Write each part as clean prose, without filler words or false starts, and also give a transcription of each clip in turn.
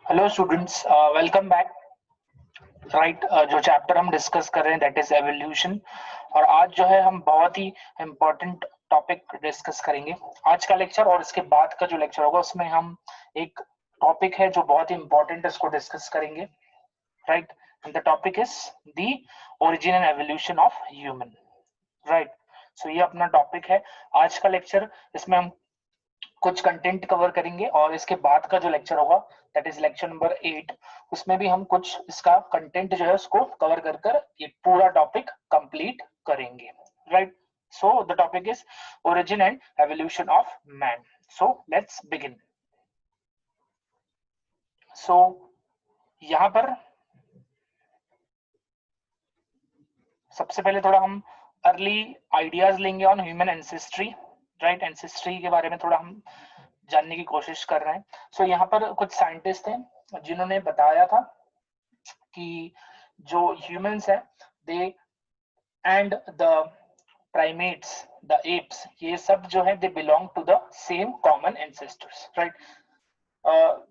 Hello students, welcome back. Right, जो chapter हम discuss कर रहे हैं दैट इज एवोल्यूशन। और आज जो है हम बहुत ही इम्पोर्टेंट टॉपिक डिस्कस करेंगे। आज का लेक्चर और इसके बाद का जो लेक्चर होगा उसमें हम एक टॉपिक है जो बहुत ही इम्पोर्टेंट है, उसको डिस्कस करेंगे। Right, and the topic is the origin and evolution of human. Right, सो ये अपना टॉपिक है आज का लेक्चर। इसमें हम कुछ कंटेंट कवर करेंगे और इसके बाद का जो लेक्चर होगा दैट इज लेक्चर नंबर 8, उसमें भी हम कुछ इसका कंटेंट जो है उसको कवर कर कर ये पूरा टॉपिक कंप्लीट करेंगे। Right, so the topic is origin and evolution of man. So let's begin. So यहां पर सबसे पहले थोड़ा हम अर्ली आइडियाज लेंगे on human ancestry. Right, ancestry के बारे में थोड़ा हम जानने की कोशिश कर रहे हैं। सो यहाँ पर कुछ साइंटिस्ट हैं जिन्होंने बताया था कि जो ह्यूमंस है they and the primates, the apes, ये सब जो है they belong to the same common ancestors. Right,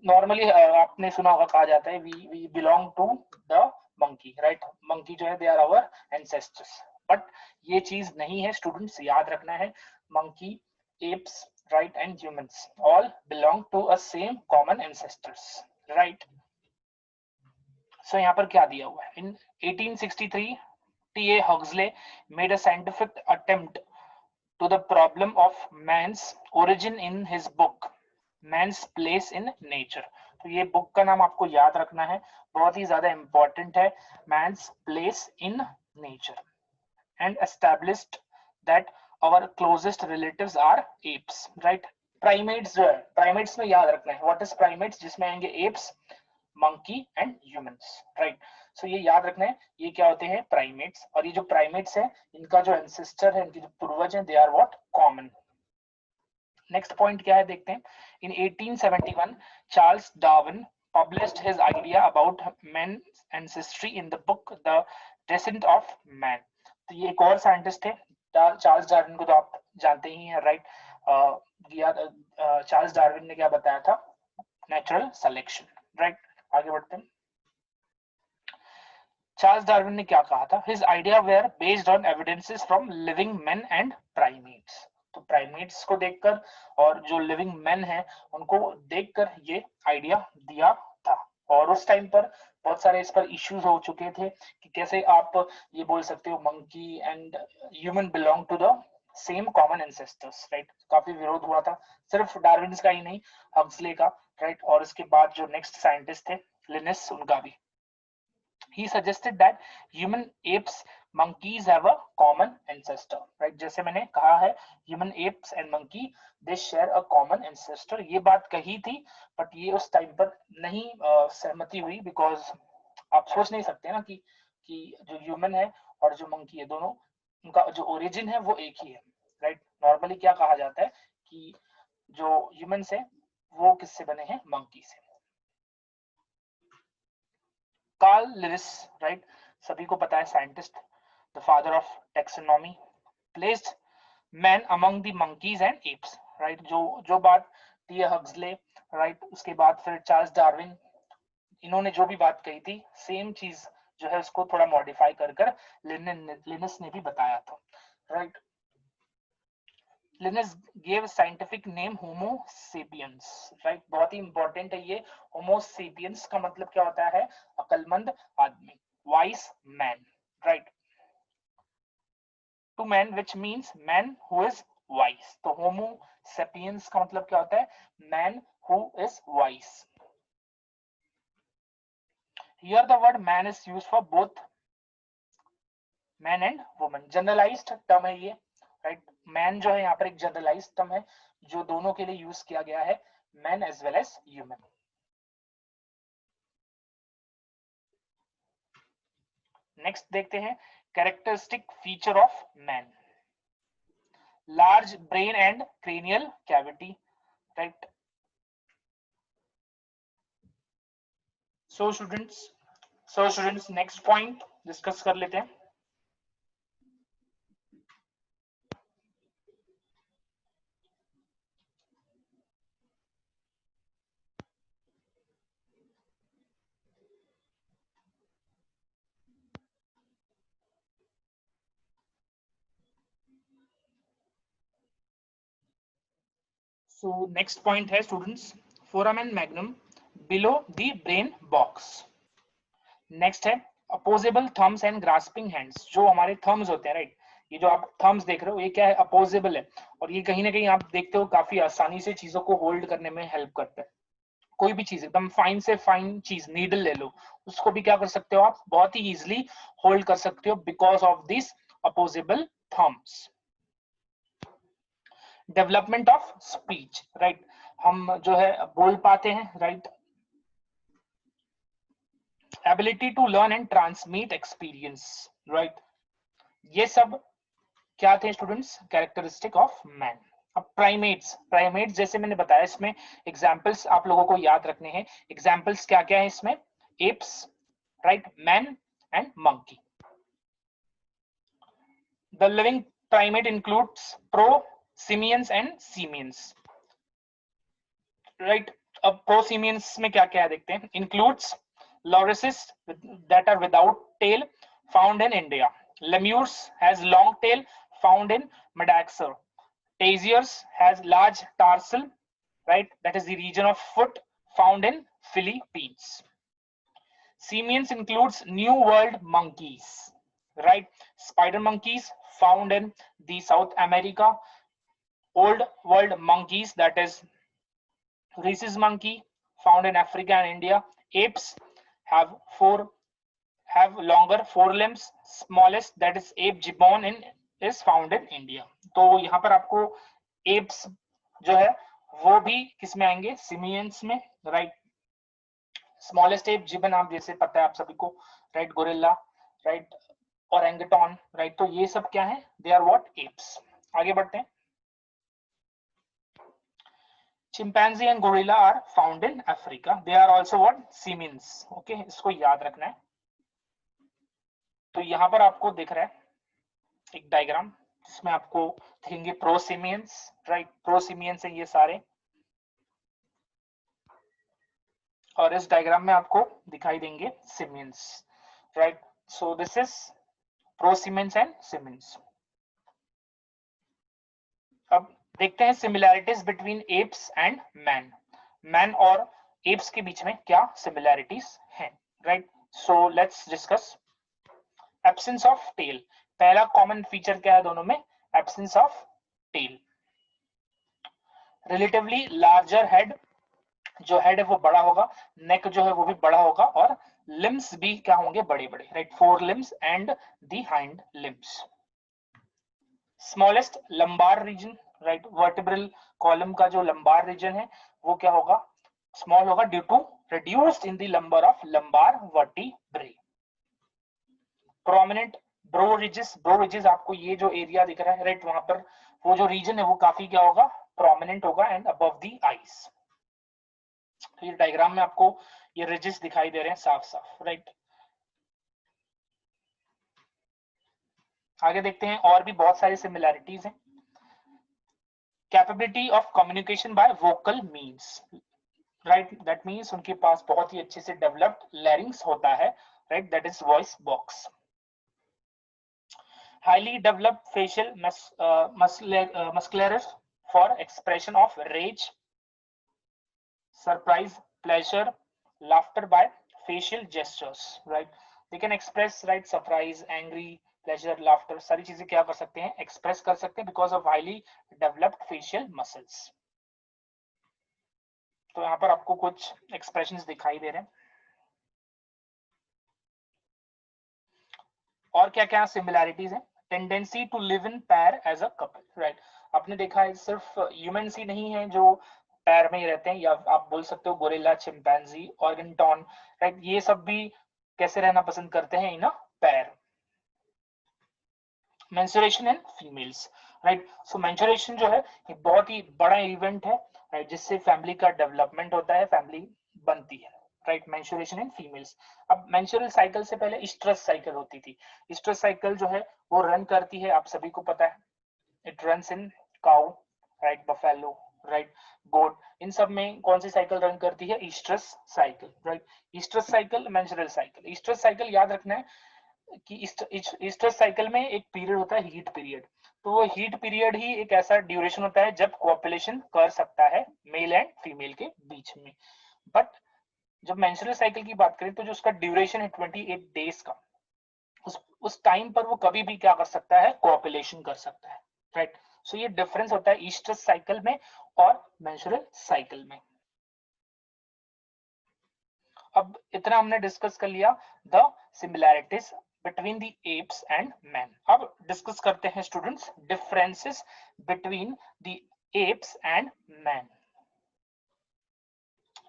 normally आपने सुना होगा, कहा जाता है we we belong to the monkey. Right, monkey जो है they are our ancestors, but ये चीज नहीं है स्टूडेंट्स, याद रखना है। Monkey, apes, right, and humans all belong to a same common ancestors. Right, so यहाँ पर क्या दिया हुआ है, इन 1863 T A Huxley made a scientific attempt to the problem of man's origin in his book man's place in nature। तो ये book का नाम आपको याद रखना है, बहुत ही ज्यादा इंपॉर्टेंट है, man's place in nature, and established that our closest relatives are apes। right, primates जो है, primates में याद रखना है what is primates, जिसमें आएंगे apes, monkey and humans। Right, सो ये याद रखना है ये क्या होते हैं, प्राइमेट्स। और ये जो प्राइमेट्स है इनका जो एंसेस्टर है, इनके जो पूर्वज हैं, they are what, common. Next point क्या है देखते हैं। In 1871 Charles Darwin published his idea about man's ancestry in the book The Descent of Man। तो ये एक और साइंटिस्ट थे, चार्ल्स डार्विन को तो आप जानते ही हैं। राइट, चार्ल्स डार्विन ने क्या बताया था, नेचुरल सिलेक्शन। राइट, आगे बढ़ते हैं। चार्ल्स डार्विन ने क्या कहा था, his idea were based on evidences from living men and primates. तो प्राइमेट्स को देखकर और जो लिविंग मेन है उनको देखकर ये आइडिया दिया था। और उस टाइम पर बहुत सारे इस पर इश्यूज हो चुके थे कि कैसे आप ये बोल सकते हो monkey and human belong to the same common ancestors. Right, काफी विरोध हुआ था, सिर्फ डार्विन का ही नहीं, हक्सले का। राइट, और इसके बाद जो नेक्स्ट साइंटिस्ट थे लिनिस, उनका भी। He suggested that human apes monkeys have a common ancestor। right, जैसे मैंने कहा है human apes and monkey they share a common ancestor। ये बात कही थी बट ये उस टाइम पर नहीं सहमति हुई, बिकॉज आप सोच नहीं सकते ना कि जो ह्यूमन है और जो मंकी है दोनों, उनका जो ओरिजिन है वो एक ही है। राइट, नॉर्मली क्या कहा जाता है कि जो ह्यूमंस है वो किससे बने हैं, मंकी से। कार्ल लिविस, राइट, सभी को पता है, scientist, the father of taxonomy, placed man among the monkeys and apps. Right, जो बात टी हक्सले, राइट, उसके बाद फिर चार्ल्स डार्विन, इन्होंने जो भी बात कही थी सेम चीज जो है उसको थोड़ा मॉडिफाई कर कर लिनिस ने भी बताया था। Right, Linus gave scientific name होमो सेपियंस। राइट, बहुत ही इंपॉर्टेंट है ये। होमो सेपियंस का मतलब क्या होता है, अकलमंद आदमी, wise man. Right, to man which means man who is wise. तो होमो सेपियंस का मतलब क्या होता है, man who is wise. Here the word man is used for both man and woman, generalized term है ये। राइट, मैन जो है यहाँ पर एक जनरलाइज्ड टर्म है जो दोनों के लिए यूज किया गया है, man as well as human. Next देखते हैं characteristic feature of man. Large brain and cranial cavity. Right, so students next point discuss कर लेते हैं। सो नेक्स्ट पॉइंट है students, foramen magnum below the brain box. Next है opposable thumbs and grasping hands. जो हमारे Thums होते हैं, right, ये जो आप थम्स देख रहे हो ये क्या है, अपोजेबल है, और ये कहीं ना कहीं आप देखते हो काफी आसानी से चीजों को होल्ड करने में हेल्प करता है। कोई भी चीज एकदम फाइन से फाइन चीज, नीडल ले लो, उसको भी क्या कर सकते हो आप, बहुत ही इजीली होल्ड कर सकते हो because of this opposable thumbs. Development of speech, right, हम जो है बोल पाते हैं, right, ability to learn and transmit experience, right, ये सब क्या थे स्टूडेंट्स, कैरेक्टरिस्टिक ऑफ मैन। अब प्राइमेट्स जैसे मैंने बताया, इसमें एग्जांपल्स आप लोगों को याद रखने हैं। एग्जांपल्स क्या क्या है इसमें, apes, right, man and monkey. The living primate includes prosimians and simians, right. अब प्रोसिमियंस में क्या क्या है देखते हैं, includes lorises that are without tail found in India. Lemurs has long tail found in Madagascar. Tarsiers has large tarsal, right? That is the region of foot found in Philippines. Simians includes New World monkeys, right? Spider monkeys found in the South America. Old World monkeys, that is rhesus monkey found in Africa and India. Apes have longer forelimbs. Smallest, that is ape gibbon is found in India. तो यहाँ पर आपको apes जो है वो भी किसमें आएंगे, सिमियंस में, राइट। स्मॉलेस्ट एप जिबन आप जैसे पता है आप सभी को, राइट, गोरिल्ला, राइट, ओरेंगुटान, राइट, तो ये सब क्या है, दे आर व्हाट, एप्स। आगे बढ़ते हैं। Chimpanzee and gorilla are found in Africa, they are also what, simians. Okay, इसको याद रखना है। तो यहाँ पर आपको दिख रहा है एक डायग्राम जिसमें आपको दिखेंगे प्रोसिमियंस, राइट, प्रोसिमियंस है ये सारे, और इस डायग्राम में आपको दिखाई देंगे simians, right. So this is prosimians and simians. अब देखते हैं similarities between apes and man. Man और एप्स के बीच में क्या सिमिलैरिटीज हैं, right. So let's discuss. Absence of tail, पहला कॉमन फीचर क्या है दोनों में, absence of tail. Relatively larger head, जो हेड है वो बड़ा होगा, नेक जो है वो भी बड़ा होगा, और लिम्स भी क्या होंगे, बड़े बड़े, right, fore limbs and the hind limbs. Smallest lumbar region, right, vertebral column का जो लंबार रीजन है वो क्या होगा, स्मॉल होगा, due to reduced in the lumbar of lumbar vertebrae. Prominent brow ridges आपको ये जो एरिया दिख रहा है, राइट, वहां पर वो जो रीजन है वो काफी क्या होगा, प्रोमिनेंट होगा एंड अबव द आईज। तो ये डायग्राम में आपको ये रिजेस दिखाई दे रहे हैं साफ साफ, राइट। आगे देखते हैं, और भी बहुत सारी सिमिलैरिटीज हैं। Capability of communication bye vocal means, right, that means उनके पास बहुत ही अच्छे से डेवलप्ड लैरिंग्स होता है, right, that is voice box. highly developed facial musculature for expression of rage, surprise, pleasure, laughter by facial gestures, right, they can express, right, surprise, angry, pleasure, laughter, सारी चीजें क्या कर सकते हैं, express कर सकते हैं because of highly developed facial muscles। तो यहाँ पर आपको कुछ expressions दिखाई दे रहे हैं। और क्या क्या सिमिलैरिटीज हैं, टेंडेंसी टू लिव इन पैर एज अ कपल, राइट, आपने देखा है सिर्फ ह्यूमन्स ही नहीं है जो पैर में ही रहते हैं, या आप बोल सकते हो गोरिल्ला, चिंपैंजी, ऑर्गेंटॉन, राइट, ये सब भी कैसे रहना पसंद करते हैं इन पैर। Menstruation in females, right, so menstruation जो है ये बहुत ही बड़ा इवेंट है, राइट, जिससे फैमिली का डेवलपमेंट होता है, फैमिली बनती है, राइट, मेंस्ट्रुएशन इन फीमेल्स। अब मेंस्ट्रुअल साइकिल से पहले स्ट्रेस साइकिल होती थी। स्ट्रेस साइकिल जो है वो रन करती है, आप सभी को पता है, it runs in cow, right, buffalo, right, goat, इन सब में कौन सी साइकिल रन करती है, stress cycle, right. Stress cycle, menstrual cycle. Stress cycle याद रखना है, कि ईस्टर साइकिल में एक पीरियड होता है हीट पीरियड, तो वो हीट पीरियड ही एक ऐसा ड्यूरेशन होता है जब कोऑपुलेशन कर सकता है मेल एंड फीमेल के बीच में। बट जब मेंस्ट्रुअल साइकिल की बात करें तो जो उसका ड्यूरेशन है 28 डेज का, उस टाइम पर वो कभी भी क्या कर सकता है, कोऑपुलेशन कर सकता है, राइट। सो ये डिफरेंस होता है ईस्टर साइकिल में और मेंस्ट्रुअल साइकिल में। अब इतना हमने डिस्कस कर लिया the similarities between the apps and man. अब डिस्कस करते हैं students differences between the apps and man.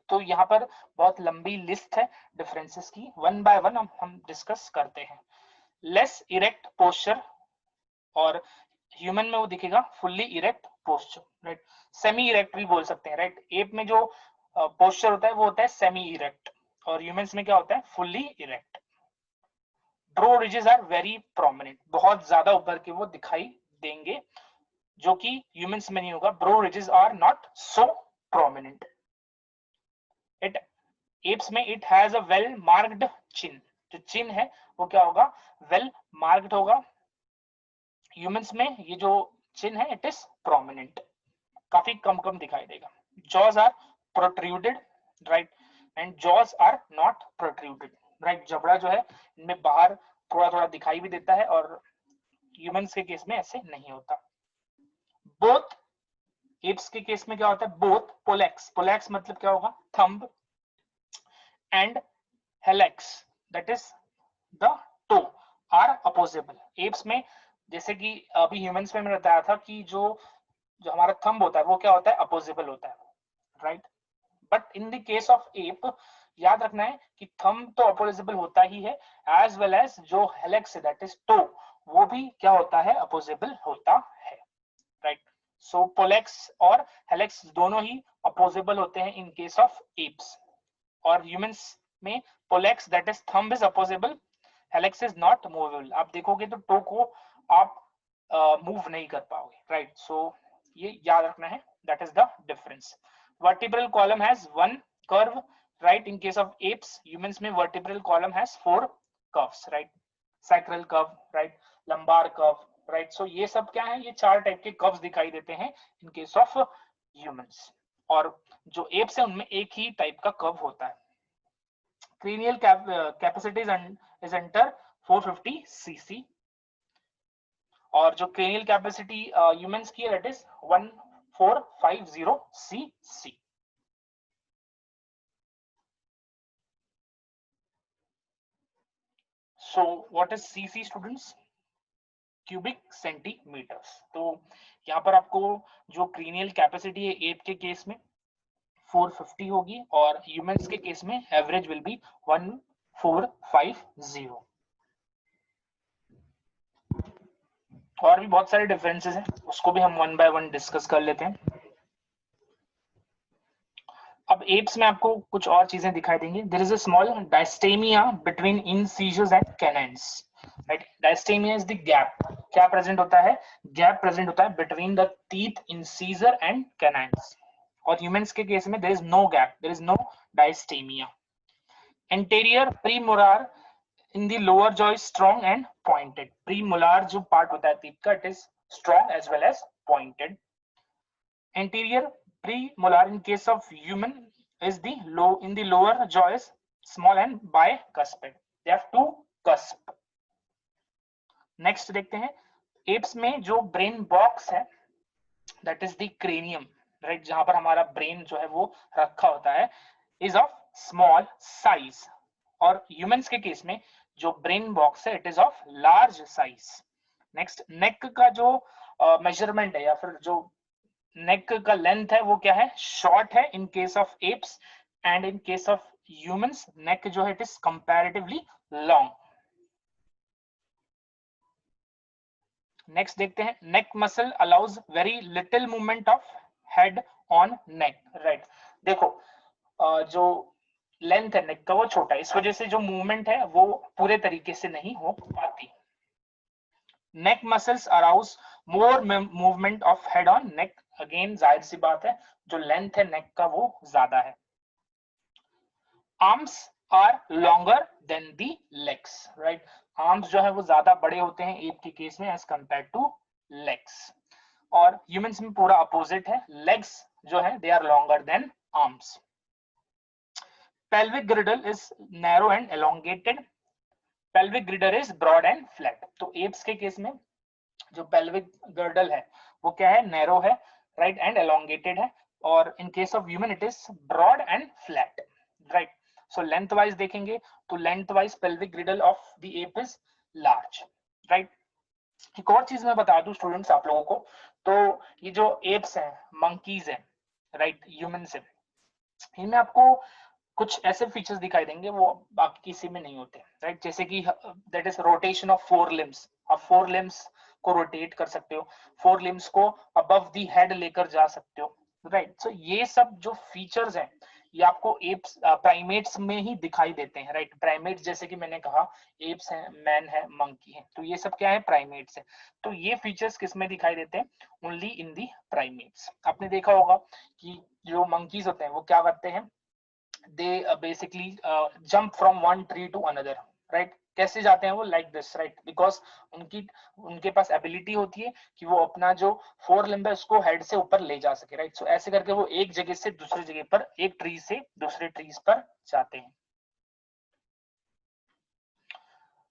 तो यहाँ पर बहुत लंबी लिस्ट है डिफरेंसेस की, वन बाय वन हम डिस्कस करते हैं। लेस इरेक्ट पोस्चर, और ह्यूमन में वो दिखेगा fully erect posture, right. Semi erect भी बोल सकते हैं, राइट। एप में जो पोस्चर होता है वो होता है सेमी इरेक्ट, और ह्यूमंस में क्या होता है, fully erect. Brow ridges are very prominent, बहुत ज्यादा ऊपर के वो दिखाई देंगे, जो कि ह्यूमंस में नहीं होगा। Brow ridges are not so prominent. It apes में it has a well marked chin, जो चिन है वो क्या होगा, वेल मार्क्ड होगा। ह्यूमंस में ये जो चिन है इट इज प्रोमिनेंट, काफी कम कम दिखाई देगा। Jaws are protruded, right, and jaws are not protruded, right. जबड़ा जो है इनमें बाहर थोड़ा थोड़ा दिखाई भी देता है, और ह्यूमंस के केस में ऐसे नहीं होता। बोथ एप्स के केस में क्या होता है, बोथ पोलेक्स, पोलेक्स मतलब क्या होगा, thumb, and hallux that is the toe are opposable. Apes में जैसे कि अभी ह्यूमंस में मैंने बताया था कि जो हमारा थंब होता है वो क्या होता है, अपोजिबल होता है, right. But in the case of app याद रखना है कि थंब तो अपोजिबल होता ही है, एज वेल एज जो हेलेक्स है दैट इज टो, वो भी क्या होता है, अपोजिबल होता है, राइट। सो पोलेक्स और हेलेक्स दोनों ही अपोजिबल होते हैं इन केस ऑफ एप्स, और ह्यूमंस में pollex that is thumb is opposable, hallux is not movable. आप देखोगे तो टो को आप मूव नहीं कर पाओगे, राइट। सो ये याद रखना है, that is the difference. Vertebral column has one curve, right. In case of apes, humans में vertebral column has 4 curves, right. Sacral curve, right, lumbar curve, right. सो ये सब क्या है, ये 4 टाइप के कर्व्स दिखाई देते हैं इन केस ऑफ ह्यूमंस, और जो एप्स है उनमें एक ही टाइप का कर्व होता है। Cranial capacity is under 450 cc, और जो क्रेनियल कैपेसिटी ह्यूमंस की है that is 1450 cc. So what is cc students, cubic centimetres. तो यहाँ पर आपको जो क्रेनियल कैपेसिटी है एप के केस में 450 होगी, और ह्यूमंस के केस में एवरेज विल बी 1450। और भी बहुत सारे डिफरेंसेस हैं, उसको भी हम वन बाय वन डिस्कस कर लेते हैं। अब एप्स में आपको कुछ और चीजें दिखाई देंगी। There is a small diastema between incisors and canines, right. Diastema is the gap, क्या प्रेजेंट होता है, गैप प्रेजेंट होता है between the teeth incisor and canines, और ह्यूमंस के केस में there is no gap, there is no diastema. Anterior premolar in the lower jaw is strong and pointed. Premolar जो part होता है teeth का, it is strong as well as pointed. Anterior premolar in case of human is the in the lower jaw is small and bicuspid. They have 2 cusp. Next देखते हैं apes में जो brain box है that is the cranium, right, जहां पर हमारा brain जो है वो रखा होता है is of small size, और ह्यूमंस के केस में जो ब्रेन बॉक्स है it is of large size. Next neck का जो मेजरमेंट है या फिर जो नेक का लेंथ है वो क्या है, शॉर्ट है in case of apes, and in case of humans neck जो है it is comparatively long. Next देखते हैं neck muscle allows very little movement of head on neck, right. देखो जो लेंथ है नेक का वो छोटा है, इस वजह से जो मूवमेंट है वो पूरे तरीके से नहीं हो पाती। Neck muscles allows more movement of head on neck, again जाहिर सी बात है जो लेंथ है नेक का वो ज्यादा है। Arms are longer than the legs, right. Arms जो है वो ज्यादा बड़े होते हैं एप के केस में एज कंपेयर टू लेग्स, और ह्यूमंस में पूरा अपोजिट है, लेग्स जो है they are longer than arms. pelvic girdle is narrow and elongated, pelvic girdle is broad and flat। तो एप्स के केस में जो pelvic girdle है वो क्या है, नैरो है, राइट, एंड elongated है, और in case of human it is broad and flat, right. So length wise देखेंगे तो length wise pelvic girdle of the ape is large, right. एक और चीज मैं बता दूं स्टूडेंट्स आप लोगों को, तो ये जो एप्स हैं, मंकीज हैं, राइट, ह्यूमन से, इनमें आपको कुछ ऐसे फीचर्स दिखाई देंगे वो बाकी किसी में नहीं होते, राइट। जैसे कि that is rotation of four limbs, आप फोर लिम्स को रोटेट कर सकते हो, फोर लिम्स को अबव दी हेड लेकर जा सकते हो, राइट। सो ये सब जो फीचर्स हैं ये आपको एप्स प्राइमेट्स में ही दिखाई देते हैं, राइट। प्राइमेट्स जैसे कि मैंने कहा एप्स हैं, मैन है, मंकी है, तो ये सब क्या है, प्राइमेट्स है। तो ये फीचर्स किस में दिखाई देते हैं, ओनली इन दी प्राइमेट्स। आपने देखा होगा कि जो मंकीज होते हैं वो क्या करते हैं, they basically jump from one tree to another, right। कैसे जाते हैं वो, like this, right, because उनके पास एबिलिटी होती है कि वो अपना जो फोर लिम्ब है उसको हेड से ऊपर ले जा सके, राइट। सो ऐसे करके वो एक जगह से दूसरी जगह पर, एक ट्री से दूसरे ट्रीज पर जाते हैं।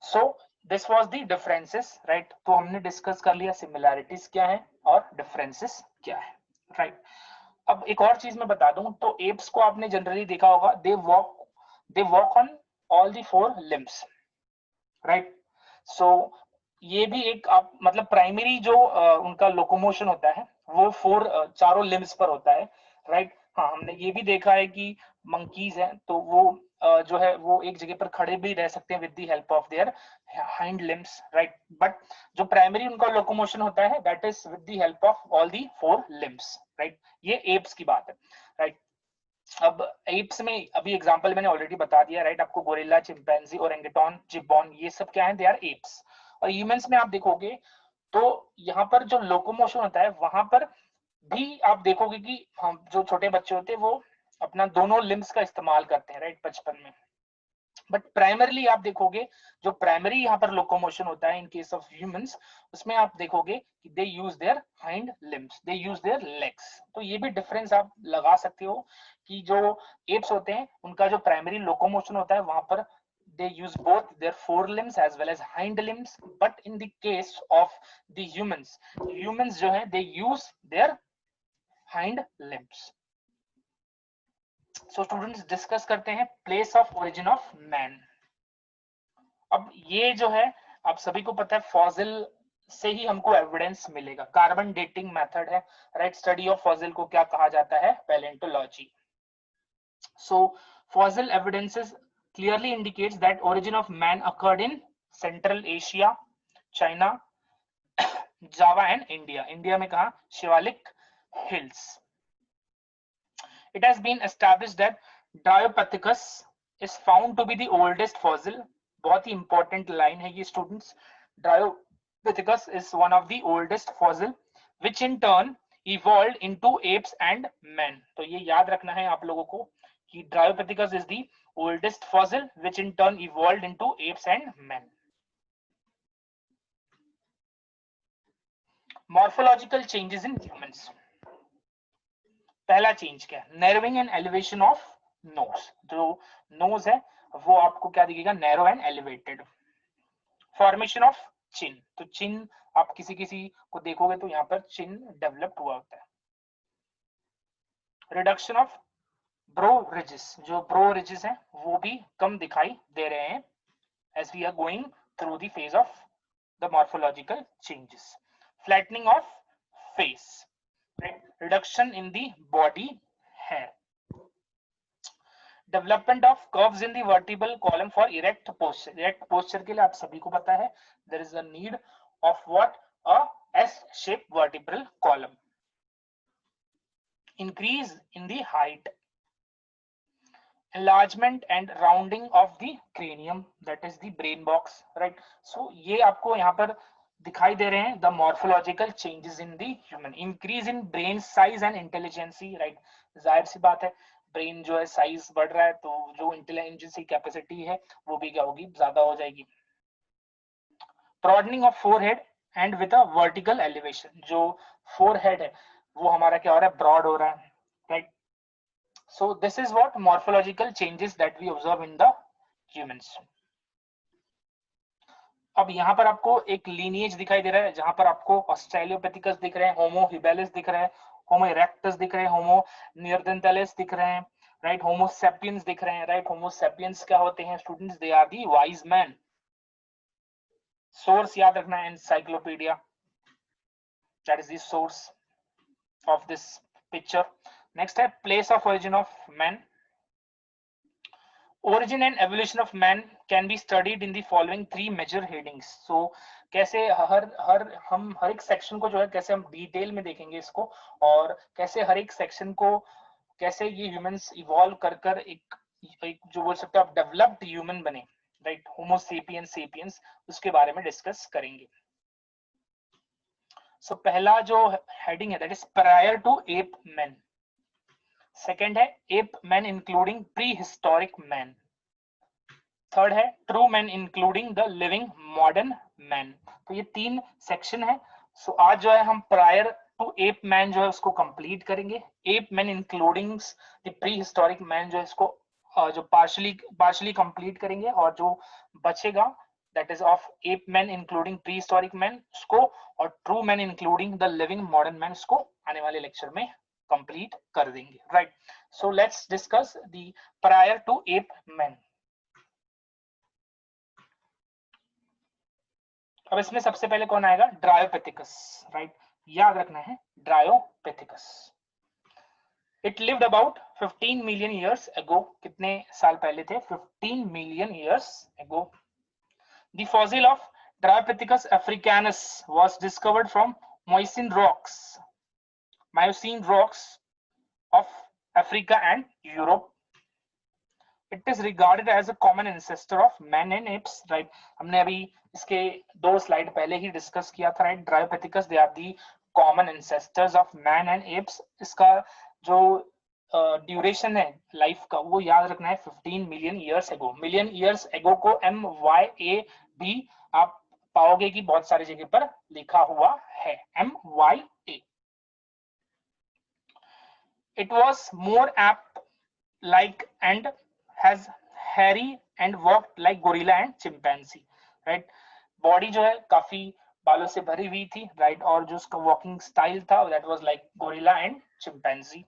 So this was the differences, right. तो हमने डिस्कस कर लिया सिमिलैरिटीज क्या है और डिफरेंसेस क्या है, राइट। अब एक और चीज मैं बता दूं, तो एप्स को आपने जनरली देखा होगा, they walk on all the four limbs, right. सो ये भी एक आप मतलब प्राइमरी जो उनका लोकोमोशन होता है वो चारों लिम्स पर होता है, राइट। हाँ, हमने ये भी देखा है कि मंकीज हैं तो वो जो है वो एक जगह पर खड़े भी रह सकते हैं with the help of their hind limbs, right. But जो प्राइमरी उनका लोकोमोशन होता है that is with the help of all the four limbs, right. ये एप्स की बात है, राइट। अब एप्स में अभी एग्जांपल मैंने ऑलरेडी बता दिया, राइट। आपको गोरिल्ला, चिंपैंजी, ओरेंगुटान, जिबॉन, ये सब क्या है, दे आर एप्स। और ह्यूमंस में आप देखोगे तो यहाँ पर जो लोकोमोशन होता है वहां पर भी आप देखोगे कि हम जो छोटे बच्चे होते हैं वो अपना दोनों लिम्स का इस्तेमाल करते हैं, राइट, बचपन में। बट प्राइमरली आप देखोगे जो प्राइमरी यहाँ पर लोकोमोशन होता है इन केस ऑफ ह्यूमंस, उसमें आप देखोगे कि they use their hind limbs, they use their legs. तो ये भी डिफरेंस आप लगा सकते हो कि जो एप्स होते हैं उनका जो प्राइमरी लोकोमोशन होता है वहां पर they use both their forelimbs as well as hind limbs, but in the case of the humans जो है they use their hind limbs। so students discuss करते हैं place of origin of man. अब ये जो है आप सभी को पता है फॉसिल से ही हमको एविडेंस मिलेगा, कार्बन डेटिंग मेथड है, राइट। स्टडी ऑफ फॉसिल को क्या कहा जाता है, palaeontology. So fossil evidences clearly indicates that origin of man occurred in Central Asia, China, Java and India। India में कहा, Shivalik hills। It has been established that Diopithecus is found to be the oldest fossil। बहुत ही important line है ये students। Diopithecus is one of the oldest fossil which in turn evolved into apes and men। तो ये याद रखना है आप लोगों को कि Diopithecus is the oldest fossil which in turn evolved into apes and men। Morphological changes in humans। पहला चेंज क्या है, narrowing and elevation of nose. जो नोज है वो आपको क्या दिखेगा, narrow and elevated. Formation of chin, तो चिन आप किसी किसी को देखोगे तो यहाँ पर चिन डेवलप हुआ होता है। रिडक्शन ऑफ ब्रो रिजेस, जो ब्रो रिजेस हैं वो भी कम दिखाई दे रहे हैं as we are going through the phase of the morphological changes। Flattening of face, right? Reduction in the body hair। Development of curves in the vertebral column for erect posture। Erect posture के लिए आप सभी को पता है there is a need of what, a S-shaped vertebral column। Increase in the height। Enlargement and rounding of the cranium, that is the brain box, right। so ये आपको यहाँ पर दिखाई दे रहे हैं the morphological changes in the human। increase in brain size and intelligence, right। जाहिर सी बात है ब्रेन जो है साइज बढ़ रहा है तो जो इंटेलिजेंस कैपेसिटी है वो भी क्या होगी, ज्यादा हो जाएगी। Broadening of forehead and with a vertical elevation, जो फोरहेड है वो हमारा क्या हो रहा है, ब्रॉड हो रहा है, right. So this is what morphological changes that we observe in the humans. अब यहाँ पर आपको एक लीनिएज दिखाई दे रहा है, जहां पर आपको ऑस्ट्रेलियोपेथिकस दिख रहे हैं, होमो हिबेलिस दिख रहे हैं, होमो इरेक्टस दिख रहे हैं, होमो नियरडेंटलिस दिख रहे हैं, राइट. होमो सेपियंस दिख रहे हैं, राइट. होमो सेपियंस क्या होते हैं students? They are the wise man. Source याद रखना है, encyclopedia, that is the source of this picture. Next है place of origin of man. Origin and evolution of man can be studied in the following three major headings. So कैसे हम हर एक section को जो है कैसे हम डिटेल में देखेंगे इसको, और कैसे हर एक सेक्शन को कैसे ये ह्यूमंस इवॉल्व कर एक जो बोल सकते हो आप डेवलप्ड ह्यूमन बने, राइट. होमो सेपियंस सेपियंस, उसके बारे में डिस्कस करेंगे. सो पहला जो हेडिंग है that is prior to ape man. Second है ape man including prehistoric man. Third है true man including the living modern man. तो ये तीन सेक्शन है. सो आज जो है हम प्रायर टू एप मैन जो है उसको कंप्लीट करेंगे. App man including the pre historic man जो है इसको जो पार्शली कंप्लीट करेंगे, और जो बचेगा that is of ape man including prehistoric man उसको, और true man including the living modern man उसको आने वाले लेक्चर में कंप्लीट कर देंगे, right. So let's discuss the prior to ape man. अब इसमें सबसे पहले कौन आएगा? Dryopithecus, right. याद रखना है Dryopithecus. It lived about 15 million years ago. कितने साल पहले थे? 15 million years ago. The fossil of ड्रायोपेथिकस अफ्रीकानस was discovered from Miocene rocks of Africa and Europe. It is regarded as a common ancestor of man and apes, right. हमने अभी इसके 2 slide पहले ही discuss किया था, right. Dryopithecus, they are the common ancestors of man and apes. इसका जो duration है life का वो याद रखना है 15 मिलियन ईयर्स एगो. मिलियन ईयर्स एगो को MYA भी आप पाओगे कि बहुत सारी जगह पर लिखा हुआ है, MYA. It was more ape-like and has hairy and walked like gorilla and chimpanzee, right. Body जो है काफी बालों से भरी हुई थी, राइट. और जो उसका वॉकिंग स्टाइल था that was like gorilla and chimpanzee.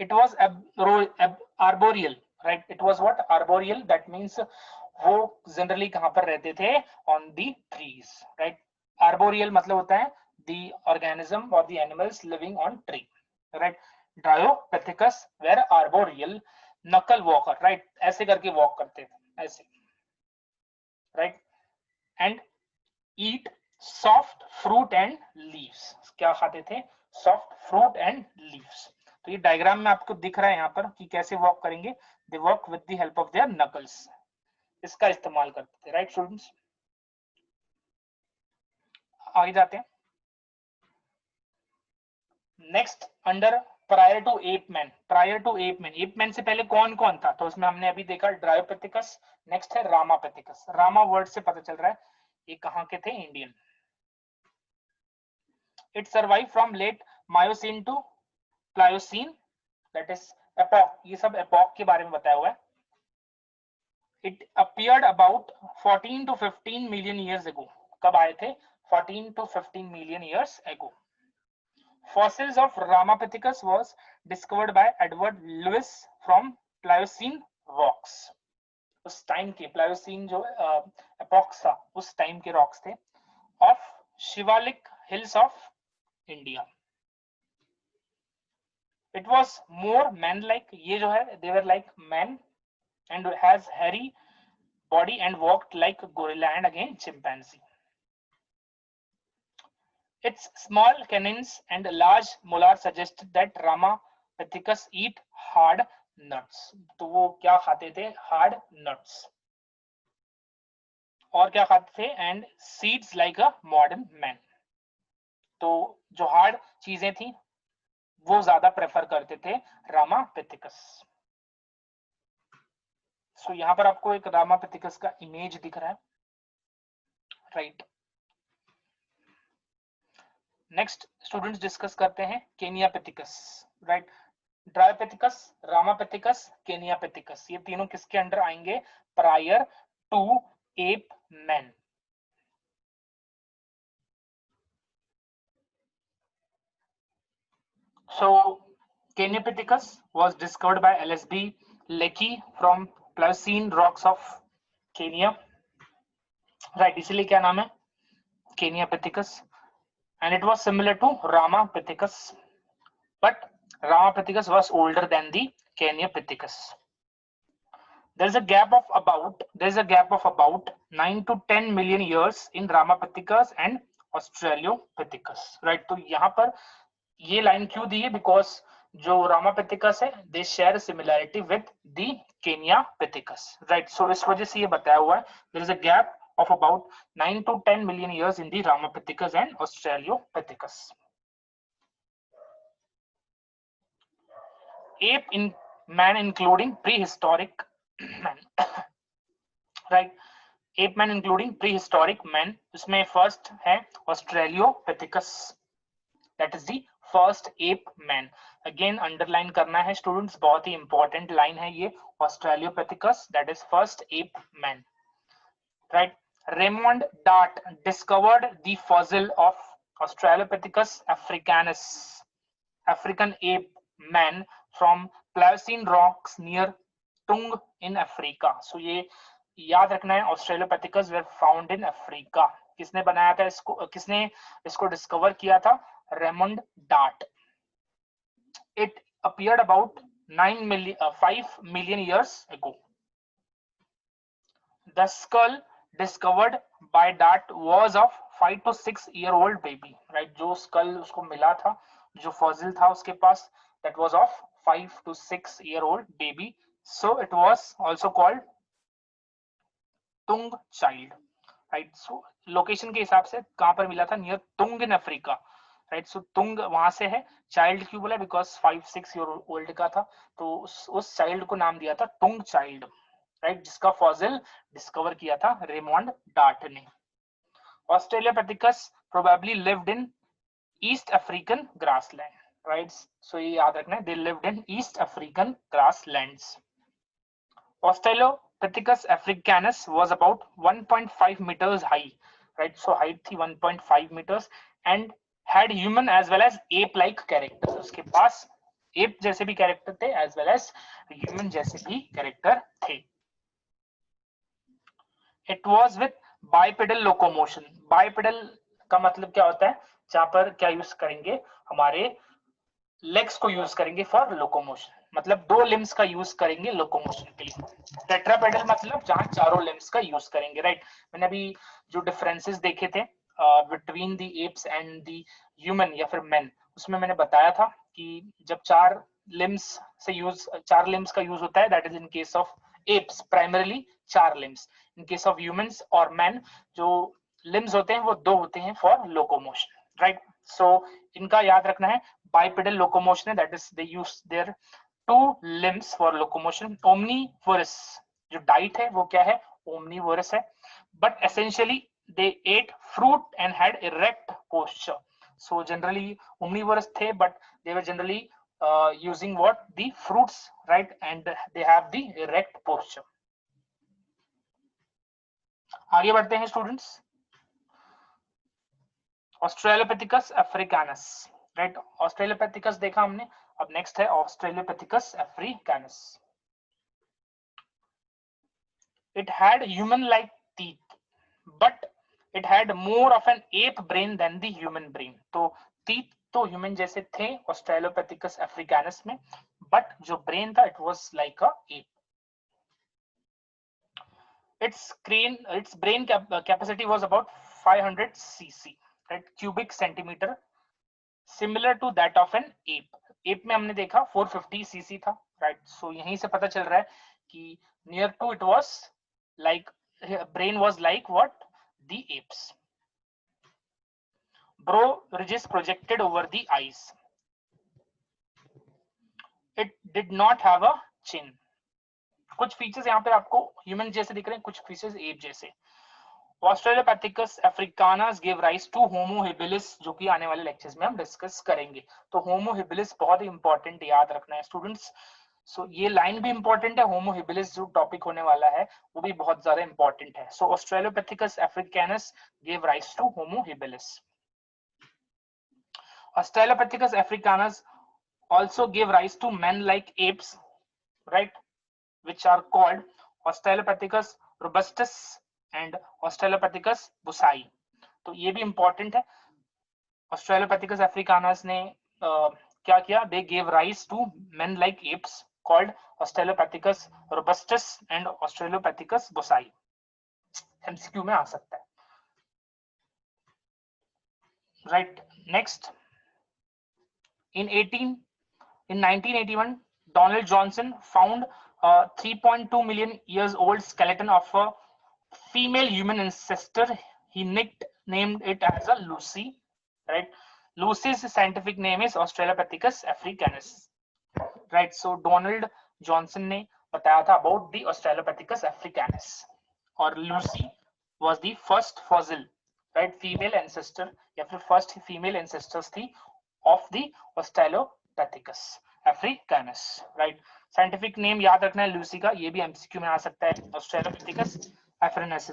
It was arboreal, right. It was what? Arboreal. That means वो जनरली कहां पर रहते थे? On the trees, right. Arboreal मतलब होता है the organism or the animals living on tree, right. Dryopithecus were arboreal knuckle walker, right. ऐसे करके वॉक करते थे, ऐसे, right. and eat soft fruit and leaves. क्या खाते थे? soft fruit and leaves. तो ये डायग्राम में आपको दिख रहा है यहाँ पर कि कैसे वॉक करेंगे. they walk with the help of their knuckles. इसका इस्तेमाल करते थे, राइट स्टूडेंट्स. आगे जाते हैं. Next under prior to ape man. Prior to ape man, ape man से पहले कौन कौन था? तो उसमें हमने अभी देखा ड्रायोपेथिकस. नेक्स्ट है रामापेथिकस. रामा वर्ड से पता चल रहा है ये कहां के थे? Indian. It survive from late Miocene to Pliocene, that is epoch. ये सब एपॉक के बारे में बताया हुआ है. It appeared about 14 to 15 million years ago. कब आए थे? 14 to 15 million years ago. Fossils of Ramapithecus was discovered by Edward Lewis from Pliocene rocks. उस टाइम के Pliocene जो epoch था उस टाइम के रॉक्स थे. Of Shivalik hills of India. It was more man-like. ये जो है they were like men and has hairy body and walked like gorilla and again chimpanzee. Its small canines and large molar suggested that Ramapithecus eat hard nuts. तो वो क्या खाते थे? Hard nuts. और क्या खाते थे? And seeds like a modern man. तो जो हार्ड चीजें थी वो ज्यादा प्रेफर करते थे रामापिथिकस. सो यहाँ पर आपको एक रामापिथिकस का इमेज दिख रहा है. राइट। नेक्स्ट स्टूडेंट्स डिस्कस करते हैं केनियापेथिकस, राइट। ड्रायोपेथिकस, रामापेथिकस, केनियापेथिकस, ये तीनों किसके अंडर आएंगे? Prior to ape man. So Keniapithecus was discovered by LSB Leakey from Pliocene rocks of Kenya, right? इसलिए क्या नाम है? Keniapithecus, and it was similar to Ramapithecus, but Ramapithecus was older than the Keniapithecus. There's a gap of about 9 to 10 million years in Ramapithecus and Australopithecus, right? तो यहाँ पर ये line क्यों दी है? बिकॉज जो रामापिथिकस है they share similarity with the Kenyapithecus, right. So इस वजह से ये बताया हुआ है there is a gap of about 9 to 10 million years in the Ramapithecus and Australopithecus. Ape in man including prehistoric man, right? Ape man including prehistoric man, इसमें first है Australopithecus, that is the first ape man. Again underline करना है students, बहुत ही important line है ये, Australopithecus that is first ape man, right. Raymond Dart discovered the fossil of Australopithecus africanus, African ape man from Pliocene rocks near Taung in Africa. So ये याद रखना है, Australopithecus were found in Africa. किसने बनाया था इसको, किसने इसको डिस्कवर किया था? Raymond Dart. It appeared about 5 million years ago. The skull discovered by Dart was of 5 to 6 year old baby, right? जो skull उसको मिला था, जो fossil था उसके पास, that was of 5 to 6 year old baby. So it was also called Tung child, right? So location के हिसाब से कहाँ पर मिला था? Near Tung in Africa, right. So Taung वहां से है। चाइल्ड क्यों बोला? बिकॉज 5-6 ईयर ओल्ड का था, तो उस चाइल्ड को नाम दिया था तुंग चाइल्ड, राइट, जिसका फॉसिल डिस्कवर किया था रेमंड डार्ट ने। Australopithecus probably lived in East African grassland, right. सो ये याद रखना है, they lived in East African grasslands. Australopithecus africanus was about 1.5 meters high, right? So height थी 1.5 meters and had human as well as ape-like characters. उसके पास ape जैसे भी character थे as well as human जैसे भी character थे। It was with bipedal locomotion. Bipedal का मतलब क्या होता है? जहाँ पर क्या यूज करेंगे? हमारे लेग्स को यूज करेंगे फॉर लोकोमोशन, मतलब दो लिम्स का यूज करेंगे लोकोमोशन के लिए। टेट्रापेडल मतलब जहां चारों लिम्स का यूज करेंगे, राइट। मैंने अभी जो डिफरेंसेस देखे थे between the apps and the human या फिर मैन, उसमें मैंने बताया था कि जब चार लिम्स का यूज होता है, that is in case of apps primarily 4 limbs. In case of humans और मैन जो लिम्स होते हैं वो 2 होते हैं फॉर लोकोमोशन, राइट। सो इनका याद रखना है, bipedal locomotion, that is they use their 2 limbs for locomotion. Omnivorous जो diet है वो क्या है? Omnivorous है, but essentially they ate fruit and had erect posture. So generally omnivorous थे, but they were generally using what? The fruits, right? And they have the erect posture. आगे बढ़ते हैं स्टूडेंट्स। ऑस्ट्रेलोपेथिकस अफ्रीकानस, राइट। ऑस्ट्रेलोपेथिकस देखा हमने, अब नेक्स्ट है Australopithecus africanus. It had human like teeth but it had more of an ape brain than the human brain. तो teeth तो human जैसे थे ऑस्ट्रेलोपेथिकस अफ्रीकानस में, बट जो ब्रेन था it was like a ape. its brain capacity was about 500 cc, right, cubic centimeter, similar to that of an ape. ape में हमने देखा 450 cc था, right? So यहीं से पता चल रहा है कि near to it was like brain was like what? The apes. Brow ridges projected over the eyes. It did not have a chin. कुछ फीचर्स यहाँ पे आपको ह्यूमन जैसे दिख रहे हैं, कुछ फीचर्स एप जैसे। Australopithecus africanus give rise to Homo habilis, जो कि आने वाले लेक्चर्स में हम डिस्कस करेंगे। तो होमो हेबिलिस बहुत ही इंपॉर्टेंट, याद रखना है स्टूडेंट्स। सो ये लाइन भी इंपॉर्टेंट है, होमो हेबिलिस जो टॉपिक होने वाला है वो भी बहुत ज्यादा इंपॉर्टेंट है। So Australopithecus africanus give rise to Homo habilis. Australopithecus africanus also gave rise to men-like apes, right, which are called Australopithecus robustus and Australopithecus busae. तो ये भी important है। Australopithecus africanus ने क्या किया? They gave rise to men-like apes called Australopithecus robustus and Australopithecus busae. MCQ में आ सकता है, right? Next, in 1981, Donald Johnson found a 3.2 million years old skeleton of a female human ancestor. He nicknamed it as a Lucy, right? Lucy's scientific name is Australopithecus africanus, right? So Donald Johnson ने बताया था about the Australopithecus africanus, और Lucy was the first fossil, right? Female ancestor या फिर first female ancestors थी of the Australopithecus africanus, right? Scientific name याद रखना है लूसी का, ये भी एमसीक्यू में आ सकता है, Australopithecus africanus.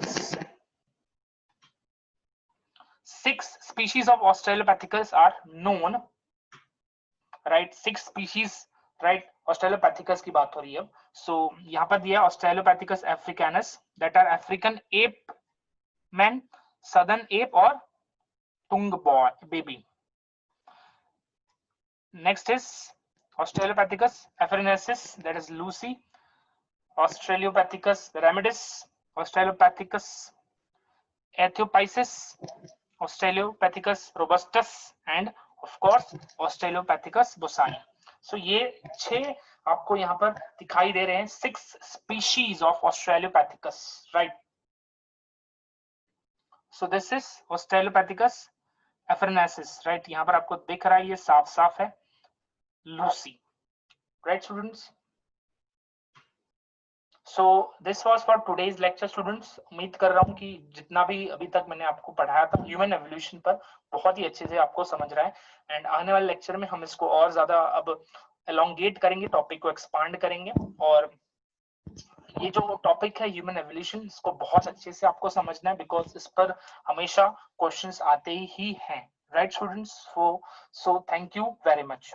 6 species of Australopithecus are known, right? 6 species, right? Australopithecus की बात हो रही है अब। So यहाँ पर दिया Australopithecus africanus, that are African ape man, southern ape और tung boy baby. Next is Australopithecus afarensis, that is Lucy, Australopithecus ramidus, Australopithecus aethiopicus, Australopithecus robustus and of course Australopithecus busae. So ये 6 आपको यहाँ पर दिखाई दे रहे हैं, 6 species of Australopithecus, right? So this is Australopithecus afarensis, right? यहाँ पर आपको दिख रहा है, ये साफ साफ है Lucy, right students? So this was for today's lecture students. उम्मीद कर रहा हूँ कि जितना भी अभी तक मैंने आपको पढ़ाया था ह्यूमन एवोल्यूशन पर बहुत ही अच्छे से आपको समझ रहा है, एंड आने वाले लेक्चर में हम इसको और ज्यादा अब एलोंगेट करेंगे, टॉपिक को एक्सपांड करेंगे, और ये जो टॉपिक है ह्यूमन एवोल्यूशन, इसको बहुत अच्छे से आपको समझना है बिकॉज इस पर हमेशा क्वेश्चंस आते ही हैं, right students? So thank you very much.